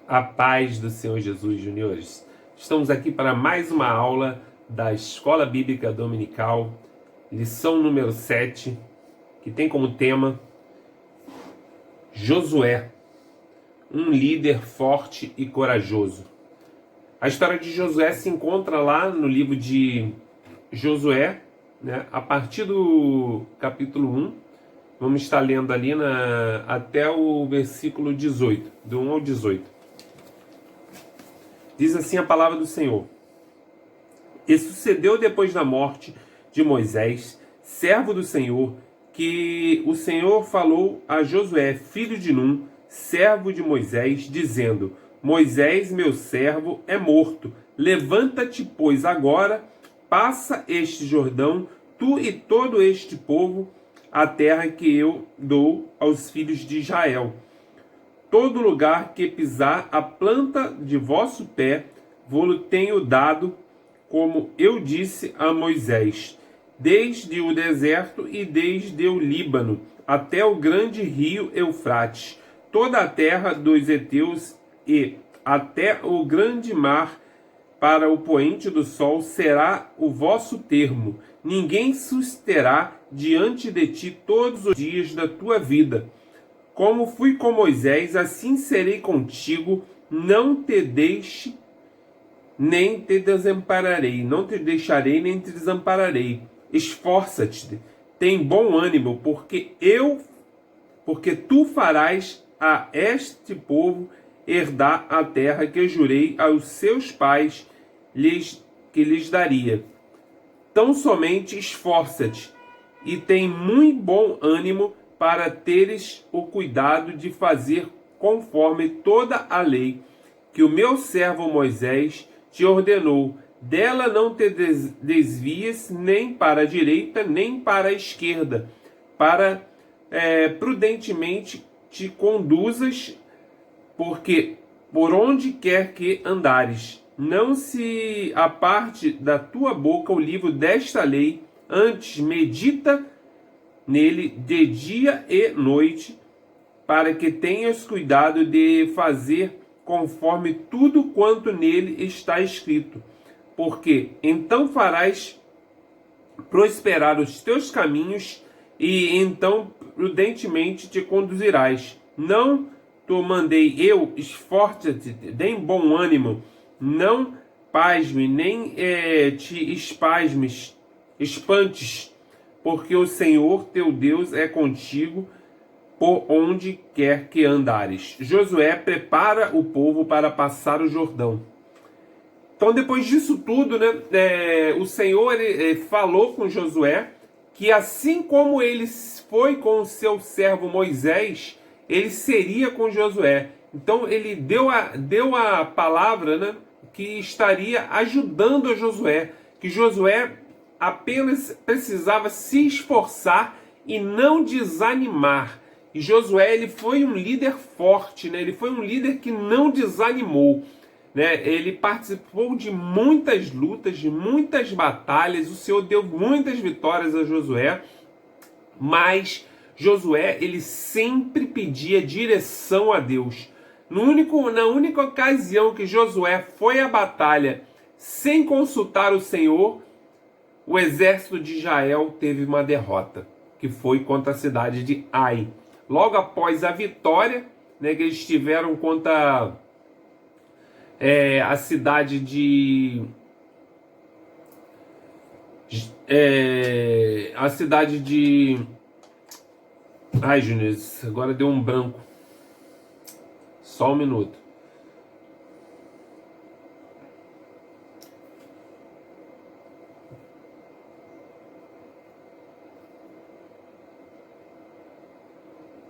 A paz do Senhor Jesus, juniores. Estamos aqui para mais uma aula da Escola Bíblica Dominical, lição número 7, que tem como tema Josué, um líder forte e corajoso. A história de Josué se encontra lá no livro de Josué, né, a partir do capítulo 1. Vamos estar lendo ali até o versículo 18, do 1 ao 18. Diz assim a palavra do Senhor: E sucedeu depois da morte de Moisés, servo do Senhor, que o Senhor falou a Josué, filho de Num, servo de Moisés, dizendo: Moisés, meu servo, é morto. Levanta-te, pois, agora, passa este Jordão, tu e todo este povo, a terra que eu dou aos filhos de Israel. Todo lugar que pisar a planta de vosso pé, vou-lo tenho dado, como eu disse a Moisés, desde o deserto e desde o Líbano, até o grande rio Eufrates, toda a terra dos heteus e até o grande mar, para o poente do sol, será o vosso termo. Ninguém susterá diante de ti todos os dias da tua vida. Como fui com Moisés, assim serei contigo, não te deixe, nem te desampararei, não te deixarei, nem te desampararei. Esforça-te, tem bom ânimo, porque tu farás a este povo herdar a terra que eu jurei aos seus pais que lhes daria. Tão somente esforça-te, e tem muito bom ânimo, para teres o cuidado de fazer conforme toda a lei que o meu servo Moisés te ordenou. Dela não te desvies nem para a direita, nem para a esquerda, para prudentemente te conduzas, porque por onde quer que andares, não se aparte da tua boca o livro desta lei, antes medita nele de dia e noite, para que tenhas cuidado de fazer conforme tudo quanto nele está escrito, porque então farás prosperar os teus caminhos, e então prudentemente te conduzirás. Não te mandei eu, esforça-te, dê bom ânimo, não pasme, nem te espantes, porque o Senhor teu Deus é contigo por onde quer que andares. Josué prepara o povo para passar o Jordão. Então, depois disso tudo, né, o Senhor falou com Josué que assim como ele foi com o seu servo Moisés, ele seria com Josué. Então, ele deu a palavra, né, que estaria ajudando a Josué, que Josué apenas precisava se esforçar e não desanimar. E Josué, ele foi um líder forte, né? Ele foi um líder que não desanimou, né? Ele participou de muitas lutas, de muitas batalhas. O Senhor deu muitas vitórias a Josué, mas Josué, ele sempre pedia direção a Deus. Na única ocasião que Josué foi à batalha sem consultar o Senhor, o exército de Israel teve uma derrota, que foi contra a cidade de Ai. Logo após a vitória, né, que eles tiveram contra a cidade de... Ai, Júnior, agora deu um branco. Só um minuto.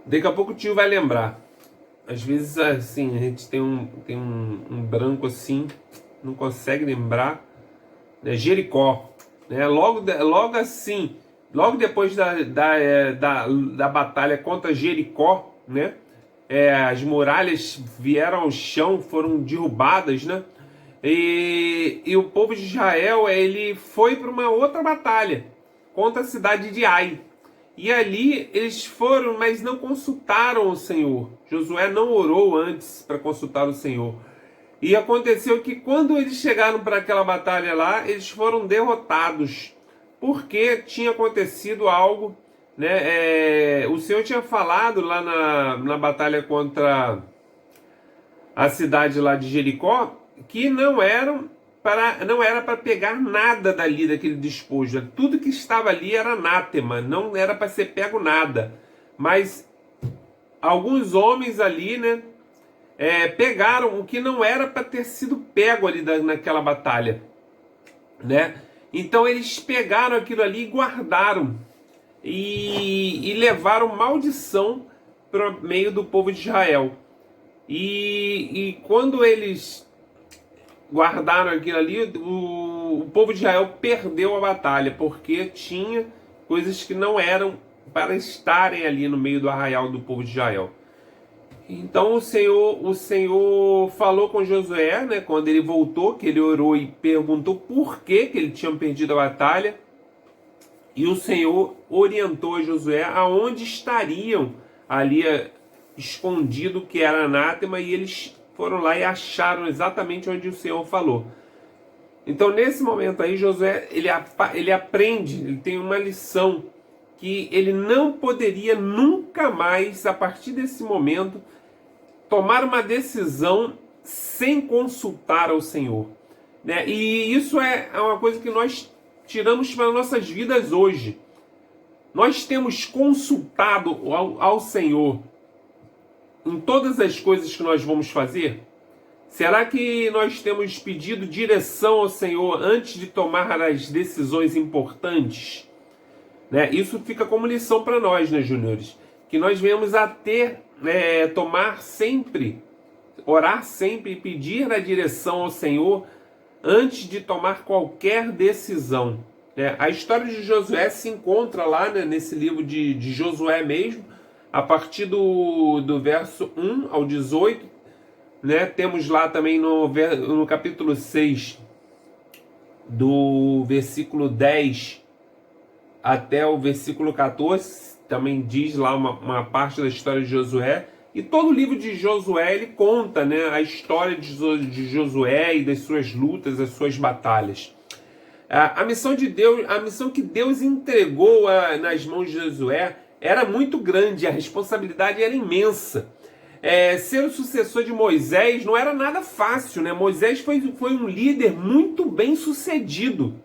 Daqui a pouco o tio vai lembrar. Às vezes, assim, a gente tem um branco assim, não consegue lembrar. Né? Jericó. Né? Logo assim, logo depois da batalha contra Jericó, né? As muralhas vieram ao chão, foram derrubadas, né? E o povo de Israel, ele foi para uma outra batalha contra a cidade de Ai. E ali eles foram, mas não consultaram o Senhor. Josué não orou antes para consultar o Senhor. E aconteceu que quando eles chegaram para aquela batalha lá, eles foram derrotados, porque tinha acontecido algo, né? O Senhor tinha falado lá na batalha contra a cidade lá de Jericó, que não era para pegar nada dali, daquele despojo. Tudo que estava ali era anátema, não era para ser pego nada. Mas alguns homens ali, né, pegaram o que não era para ter sido pego ali naquela batalha, né? Então eles pegaram aquilo ali e guardaram e levaram maldição para o meio do povo de Israel. E quando eles guardaram aquilo ali, o povo de Israel perdeu a batalha, porque tinha coisas que não eram para estarem ali no meio do arraial do povo de Israel. Então o Senhor falou com Josué, né, quando ele voltou, que ele orou e perguntou por que ele tinha perdido a batalha. E o Senhor orientou Josué aonde estariam ali escondido que era anátema, e eles foram lá e acharam exatamente onde o Senhor falou. Então nesse momento aí Josué ele aprende, ele tem uma lição que ele não poderia nunca mais, a partir desse momento, tomar uma decisão sem consultar ao Senhor, né? E isso é uma coisa que nós tiramos para nossas vidas hoje. Nós temos consultado ao Senhor em todas as coisas que nós vamos fazer? Será que nós temos pedido direção ao Senhor antes de tomar as decisões importantes? Né? Isso fica como lição para nós, né, juniores? Que nós venhamos a tomar sempre, orar sempre e pedir a direção ao Senhor antes de tomar qualquer decisão. A história de Josué se encontra lá, né, nesse livro de Josué mesmo, a partir do verso 1 ao 18, né, temos lá também no capítulo 6, do versículo 10 até o versículo 14, também diz lá uma parte da história de Josué. E todo o livro de Josué ele conta, né, a história de Josué e das suas lutas, as suas batalhas. A missão de Deus, a missão que Deus entregou nas mãos de Josué era muito grande, a responsabilidade era imensa. Ser o sucessor de Moisés não era nada fácil, né? Moisés foi um líder muito bem sucedido.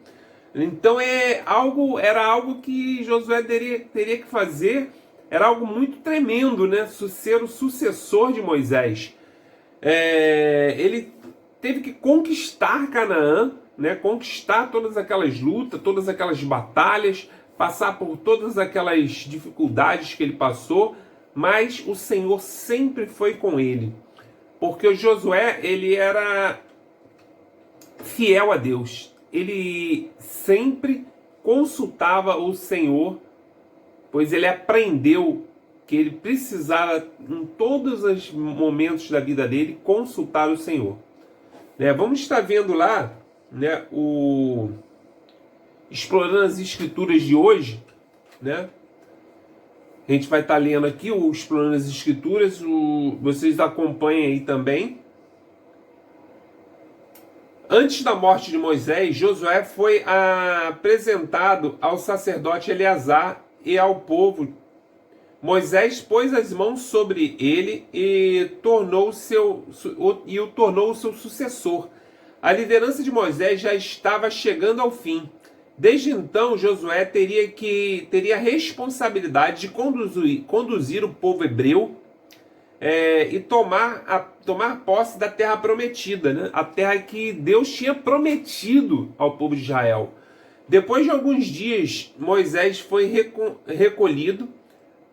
Então era algo que Josué teria que fazer, era algo muito tremendo, né? Ser o sucessor de Moisés. Ele teve que conquistar Canaã, né? Conquistar todas aquelas lutas, todas aquelas batalhas, passar por todas aquelas dificuldades que ele passou, mas o Senhor sempre foi com ele, porque o Josué ele era fiel a Deus, ele sempre consultava o Senhor, pois ele aprendeu que ele precisava em todos os momentos da vida dele consultar o Senhor. Vamos estar vendo lá, né, explorando as escrituras de hoje, né? A gente vai estar lendo aqui o Explorando as Escrituras, vocês acompanhem aí também. Antes da morte de Moisés, Josué foi apresentado ao sacerdote Eleazar e ao povo. Moisés pôs as mãos sobre ele e o tornou o seu sucessor. A liderança de Moisés já estava chegando ao fim. Desde então, Josué teria a responsabilidade de conduzir o povo hebreu e tomar posse da terra prometida, né? A terra que Deus tinha prometido ao povo de Israel. Depois de alguns dias, Moisés foi recolhido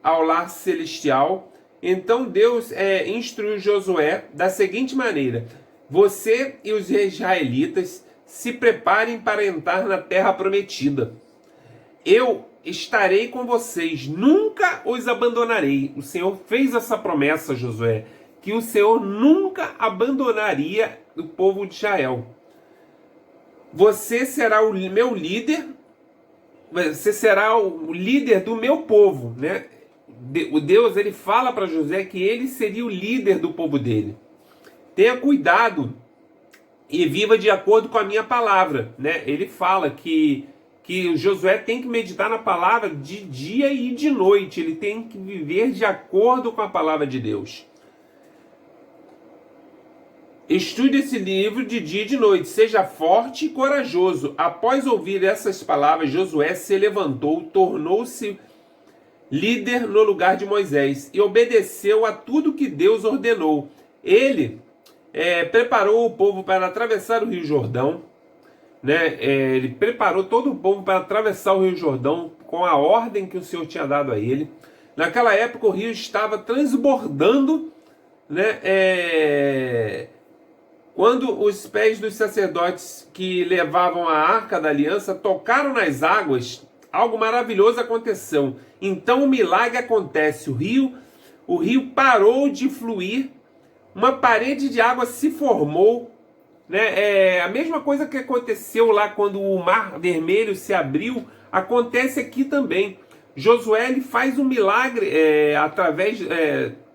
ao lar celestial. Então Deus instruiu Josué da seguinte maneira: você e os israelitas se preparem para entrar na terra prometida. Eu estarei com vocês, nunca os abandonarei. O Senhor fez essa promessa a Josué, que o Senhor nunca abandonaria o povo de Israel. Você será o meu líder, você será o líder do meu povo, né? O Deus, ele fala para José que ele seria o líder do povo dele. Tenha cuidado e viva de acordo com a minha palavra, né? Ele fala que o Josué tem que meditar na palavra de dia e de noite, ele tem que viver de acordo com a palavra de Deus. Estude esse livro de dia e de noite, seja forte e corajoso. Após ouvir essas palavras, Josué se levantou, tornou-se líder no lugar de Moisés e obedeceu a tudo que Deus ordenou. Ele preparou o povo para atravessar o Rio Jordão, né? Ele preparou todo o povo para atravessar o Rio Jordão com a ordem que o Senhor tinha dado a ele. Naquela época o rio estava transbordando, né? Quando os pés dos sacerdotes que levavam a Arca da Aliança tocaram nas águas, algo maravilhoso aconteceu. Então o milagre acontece, o rio parou de fluir, uma parede de água se formou, né? A mesma coisa que aconteceu lá quando o Mar Vermelho se abriu, acontece aqui também. Josué ele faz um milagre através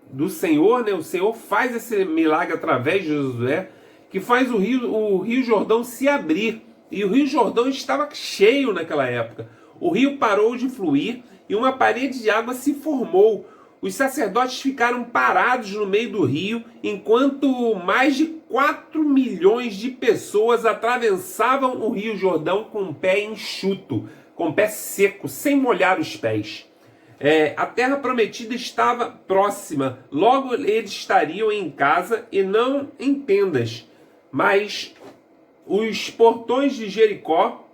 do Senhor, né? O Senhor faz esse milagre através de Josué, que faz o Rio Jordão se abrir. E o Rio Jordão estava cheio naquela época. O rio parou de fluir e uma parede de água se formou. Os sacerdotes ficaram parados no meio do rio, enquanto mais de 4 milhões de pessoas atravessavam o Rio Jordão com o pé enxuto, com o pé seco, sem molhar os pés. A terra prometida estava próxima, logo eles estariam em casa e não em tendas. Mas os portões de Jericó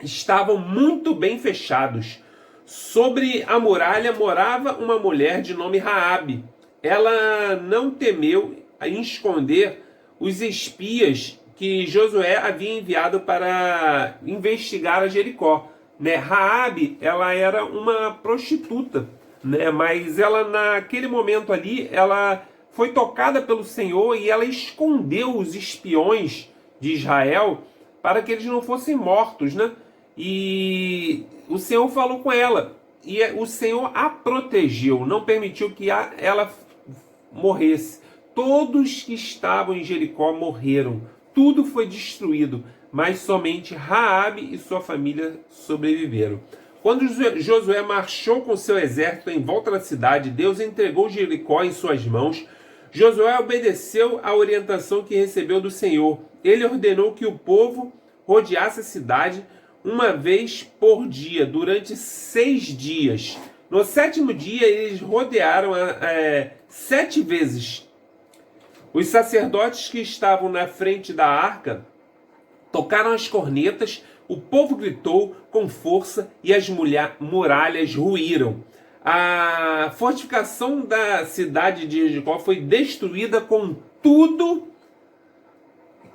estavam muito bem fechados. Sobre a muralha morava uma mulher de nome Raabe. Ela não temeu esconder os espias que Josué havia enviado para investigar a Jericó. Né? Raabe, ela era uma prostituta, né? Mas ela naquele momento ali, ela foi tocada pelo Senhor e ela escondeu os espiões de Israel para que eles não fossem mortos, né? E o Senhor falou com ela e o Senhor a protegeu, não permitiu que ela morresse. Todos que estavam em Jericó morreram, tudo foi destruído, mas somente Raabe e sua família sobreviveram. Quando Josué marchou com seu exército em volta da cidade, Deus entregou Jericó em suas mãos. Josué obedeceu à orientação que recebeu do Senhor. Ele ordenou que o povo rodeasse a cidade uma vez por dia, durante 6 dias. No 7º dia, eles rodearam 7 vezes. Os sacerdotes que estavam na frente da arca tocaram as cornetas, o povo gritou com força e as muralhas ruíram. A fortificação da cidade de Jericó foi destruída com tudo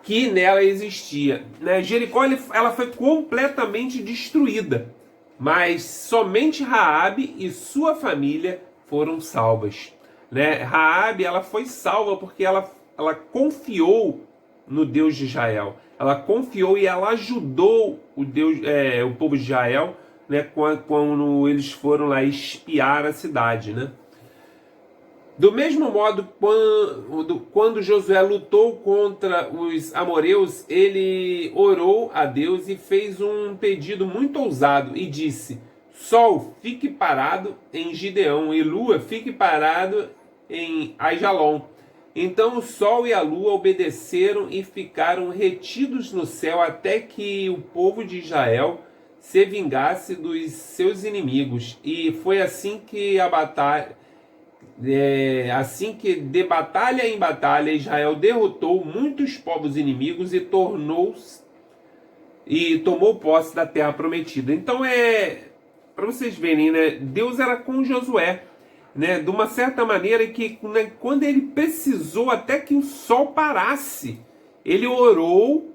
que nela existia. Jericó ela foi completamente destruída, mas somente Raabe e sua família foram salvas. Raabe ela foi salva porque ela confiou no Deus de Israel. Ela confiou e ela ajudou o povo de Israel, quando eles foram lá espiar a cidade, né? Do mesmo modo, quando Josué lutou contra os amoreus, ele orou a Deus e fez um pedido muito ousado e disse: Sol, fique parado em Gideão, e Lua, fique parado em Aijalon. Então o sol e a lua obedeceram e ficaram retidos no céu até que o povo de Israel se vingasse dos seus inimigos. E foi assim que de batalha em batalha Israel derrotou muitos povos inimigos e tomou posse da terra prometida. Então para vocês verem, né? Deus era com Josué, né? De uma certa maneira que, né, quando ele precisou até que o sol parasse, ele orou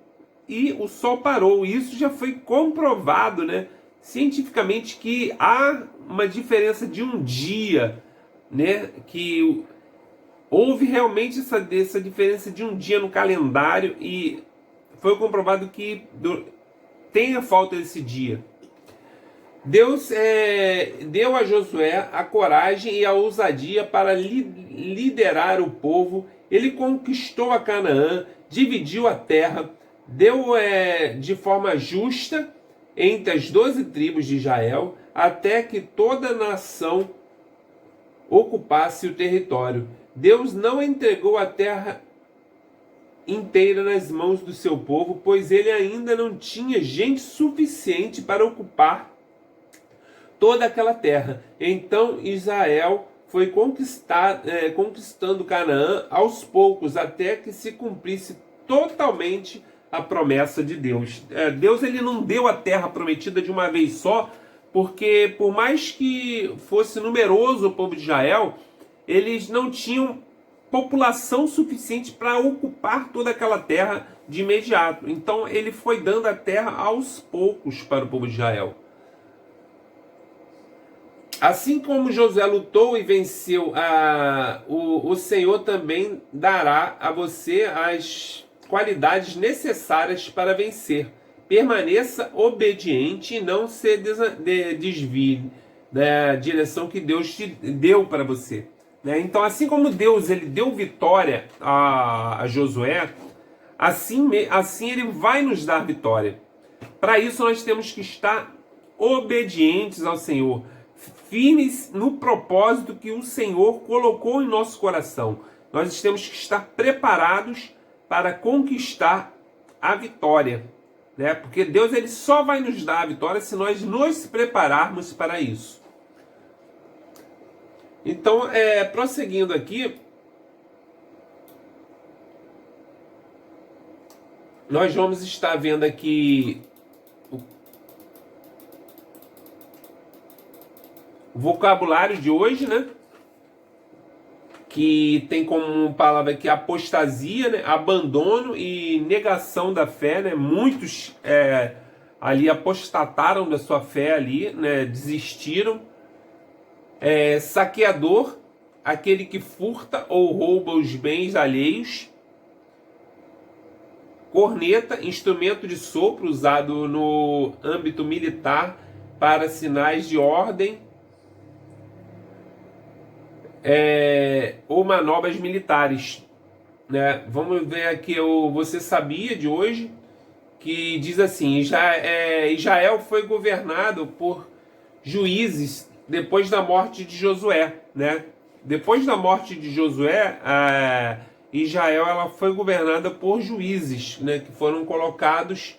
e o sol parou. Isso já foi comprovado, né, cientificamente, que há uma diferença de um dia, né, que houve realmente essa diferença de um dia no calendário e foi comprovado que tem a falta desse dia. Deus deu a Josué a coragem e a ousadia para liderar o povo. Ele conquistou a Canaã, dividiu a terra, deu de forma justa entre as 12 tribos de Israel, até que toda a nação ocupasse o território. Deus não entregou a terra inteira nas mãos do seu povo, pois ele ainda não tinha gente suficiente para ocupar toda aquela terra. Então Israel foi conquistando Canaã aos poucos, até que se cumprisse totalmente a promessa de Deus. Deus ele não deu a terra prometida de uma vez só, porque por mais que fosse numeroso o povo de Israel, eles não tinham população suficiente para ocupar toda aquela terra de imediato. Então ele foi dando a terra aos poucos para o povo de Israel. Assim como Josué lutou e venceu, o Senhor também dará a você as qualidades necessárias para vencer. Permaneça obediente e não se desvie da direção que Deus te deu para você. Então, assim como Deus ele deu vitória a Josué, assim ele vai nos dar vitória. Para isso, nós temos que estar obedientes ao Senhor, firmes no propósito que o Senhor colocou em nosso coração. Nós temos que estar preparados para conquistar a vitória, Porque Deus ele só vai nos dar a vitória se nós nos prepararmos para isso. Então, prosseguindo aqui, nós vamos estar vendo aqui o vocabulário de hoje, que tem como palavra aqui apostasia, abandono e negação da fé, Muitos ali apostataram da sua fé ali, desistiram. Saqueador, aquele que furta ou rouba os bens alheios. Corneta, instrumento de sopro usado no âmbito militar para sinais de ordem ou manobras militares. Vamos ver aqui o Você Sabia de hoje, que diz assim: Israel foi governado por juízes depois da morte de Josué. Depois da morte de Josué, Israel ela foi governada por juízes, que foram colocados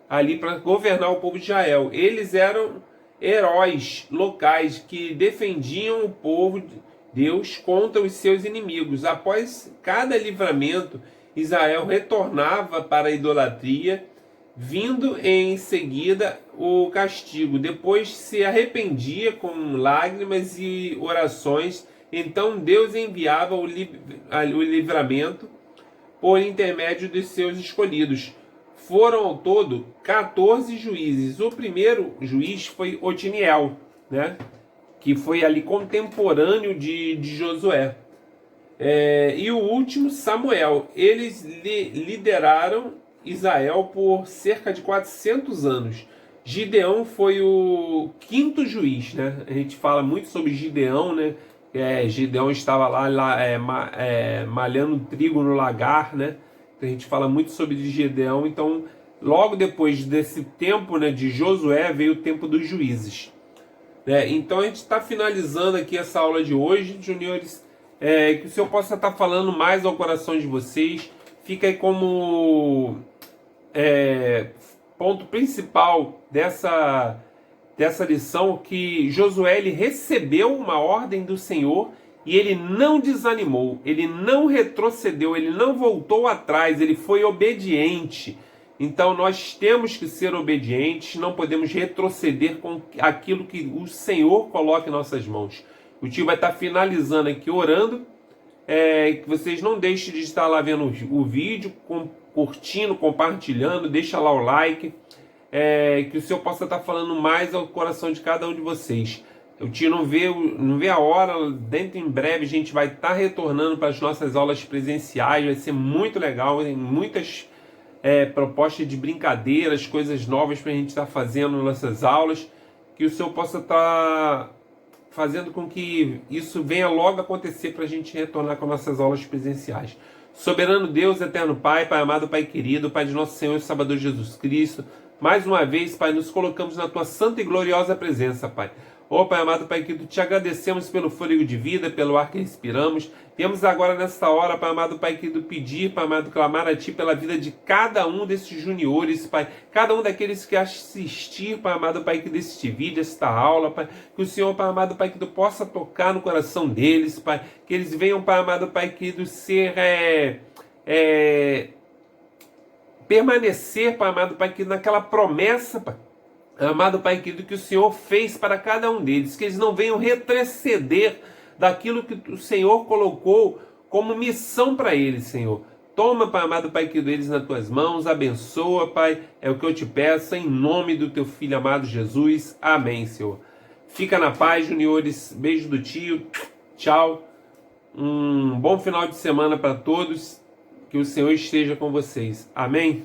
ali para governar o povo de Israel. Eles eram heróis locais que defendiam o povo de Deus contra os seus inimigos. Após cada livramento, Israel retornava para a idolatria, vindo em seguida o castigo. Depois se arrependia com lágrimas e orações. Então Deus enviava o livramento por intermédio dos seus escolhidos. Foram ao todo 14 juízes. O primeiro juiz foi Otiniel, que foi ali contemporâneo de Josué. E o último, Samuel. Eles lideraram Israel por cerca de 400 anos. Gideão foi o quinto juiz, A gente fala muito sobre Gideão, Gideão estava lá malhando trigo no lagar, Então a gente fala muito sobre Gideão. Então, logo depois desse tempo, de Josué, veio o tempo dos juízes. Então a gente está finalizando aqui essa aula de hoje, juniores. Que o Senhor possa estar falando mais ao coração de vocês. Fica aí como ponto principal dessa lição, que Josué ele recebeu uma ordem do Senhor e ele não desanimou, ele não retrocedeu, ele não voltou atrás, ele foi obediente. Então nós temos que ser obedientes, não podemos retroceder com aquilo que o Senhor coloca em nossas mãos. O tio vai estar finalizando aqui orando, que vocês não deixem de estar lá vendo o vídeo, curtindo, compartilhando, deixa lá o like, que o Senhor possa estar falando mais ao coração de cada um de vocês. O tio não vê a hora, dentro em breve a gente vai estar retornando para as nossas aulas presenciais, vai ser muito legal, tem muitas propostas de brincadeiras, coisas novas para a gente estar fazendo nas nossas aulas, que o Senhor possa estar fazendo com que isso venha logo acontecer para a gente retornar com nossas aulas presenciais. Soberano Deus, eterno Pai, Pai amado, Pai querido, Pai de nosso Senhor e Salvador Jesus Cristo, mais uma vez, Pai, nos colocamos na Tua santa e gloriosa presença, Pai. Ó Pai amado, Pai querido, te agradecemos pelo fôlego de vida, pelo ar que respiramos. Viemos agora nesta hora, Pai amado, Pai querido, pedir, Pai amado, clamar a Ti pela vida de cada um desses juniores, Pai. Cada um daqueles que assistir, Pai amado, Pai querido, este vídeo, esta aula, Pai. Que o Senhor, Pai amado, Pai querido, possa tocar no coração deles, Pai. Que eles venham, Pai amado, Pai querido, ser... permanecer, Pai amado, Pai querido, naquela promessa, Pai. Amado Pai querido, que o Senhor fez para cada um deles, que eles não venham retroceder daquilo que o Senhor colocou como missão para eles, Senhor. Toma, Pai amado, Pai querido, eles nas Tuas mãos, abençoa, Pai, é o que eu te peço, em nome do Teu Filho amado Jesus. Amém, Senhor. Fica na paz, juniores, beijo do tio, tchau, um bom final de semana para todos, que o Senhor esteja com vocês. Amém.